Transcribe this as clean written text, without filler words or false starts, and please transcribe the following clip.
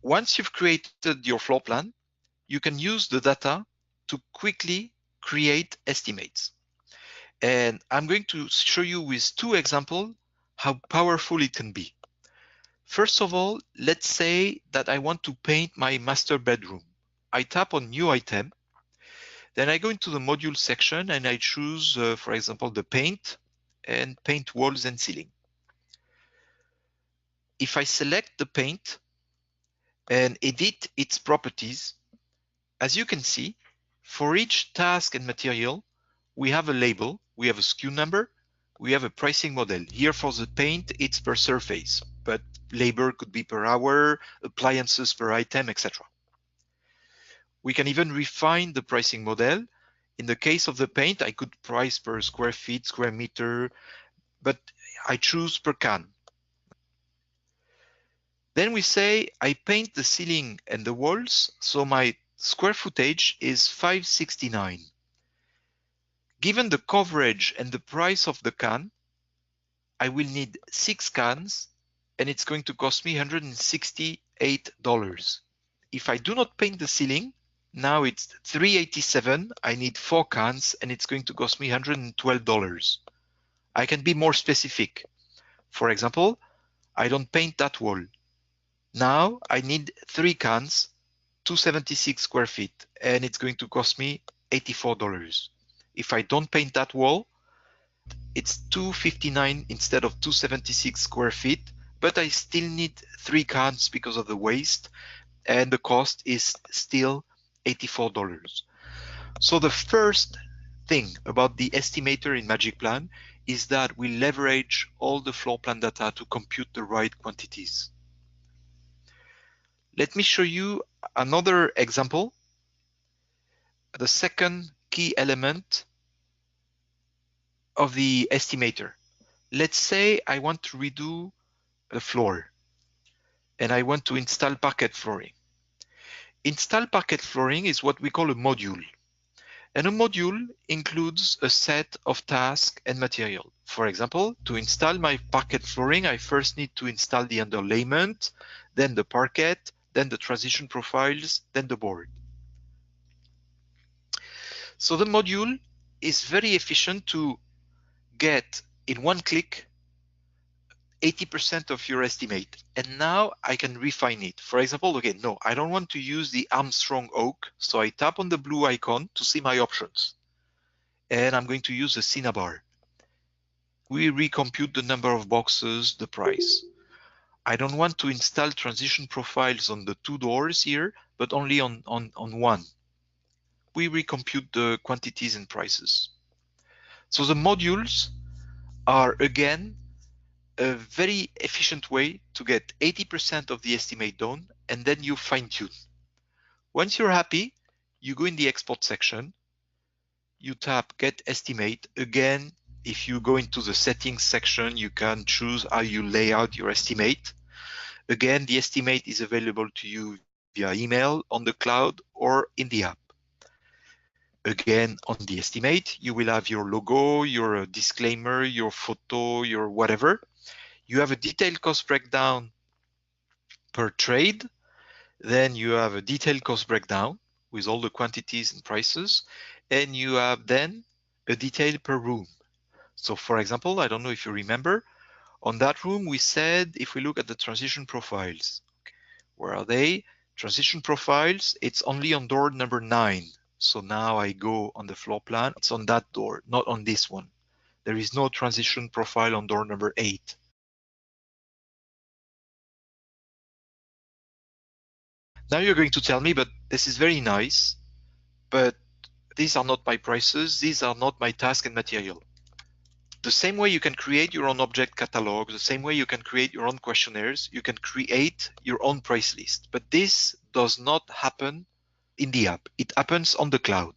Once you've created your floor plan, you can use the data to quickly create estimates. And I'm going to show you with two examples how powerful it can be. First of all, let's say that I want to paint my master bedroom. I tap on New Item. Then I go into the module section and I choose, for example, the paint and paint walls and ceiling. If I select the paint and edit its properties, as you can see, for each task and material, we have a label, we have a SKU number, we have a pricing model. Here for the paint, it's per surface, but labor could be per hour, appliances per item, etc. We can even refine the pricing model. In the case of the paint, I could price per square feet, square meter, but I choose per can. Then we say I paint the ceiling and the walls, so my square footage is 569. Given the coverage and the price of the can, I will need 6 cans and it's going to cost me $168. If I do not paint the ceiling, now it's $387. I need 4 cans and it's going to cost me $112. I can be more specific. For example, I don't paint that wall. Now I need 3 cans, 276 square feet, and it's going to cost me $84. If I don't paint that wall, it's $259 instead of 276 square feet, but I still need 3 cans because of the waste, and the cost is still $84. So the first thing about the estimator in magicplan is that we leverage all the floor plan data to compute the right quantities. Let me show you another example. The second key element of the estimator. Let's say I want to redo the floor and I want to install parquet flooring. Install parquet flooring is what we call a module. And a module includes a set of tasks and material. For example, to install my parquet flooring, I first need to install the underlayment, then the parquet, then the transition profiles, then the board. So the module is very efficient to get in one click 80% of your estimate. And now I can refine it. For example, okay, no, I don't want to use the Armstrong oak. So I tap on the blue icon to see my options. And I'm going to use the Cinnabar. We recompute the number of boxes, the price. I don't want to install transition profiles on the 2 doors here, but only on one. We recompute the quantities and prices. So the modules are, again, a very efficient way to get 80% of the estimate done, and then you fine-tune. Once you're happy, you go in the export section, you tap Get Estimate. Again, if you go into the settings section, you can choose how you lay out your estimate. Again, the estimate is available to you via email, on the cloud, or in the app. Again, on the estimate, you will have your logo, your disclaimer, your photo, your whatever. You have a detailed cost breakdown per trade. Then you have a detailed cost breakdown with all the quantities and prices. And you have then a detail per room. So for example, I don't know if you remember, on that room, we said, if we look at the transition profiles, where are they? Transition profiles, it's only on door number 9. So now I go on the floor plan, it's on that door, not on this one. There is no transition profile on door number 8. Now you're going to tell me, but this is very nice, but these are not my prices, these are not my task and material. The same way you can create your own object catalog, the same way you can create your own questionnaires, you can create your own price list. But this does not happen in the app. It happens on the cloud.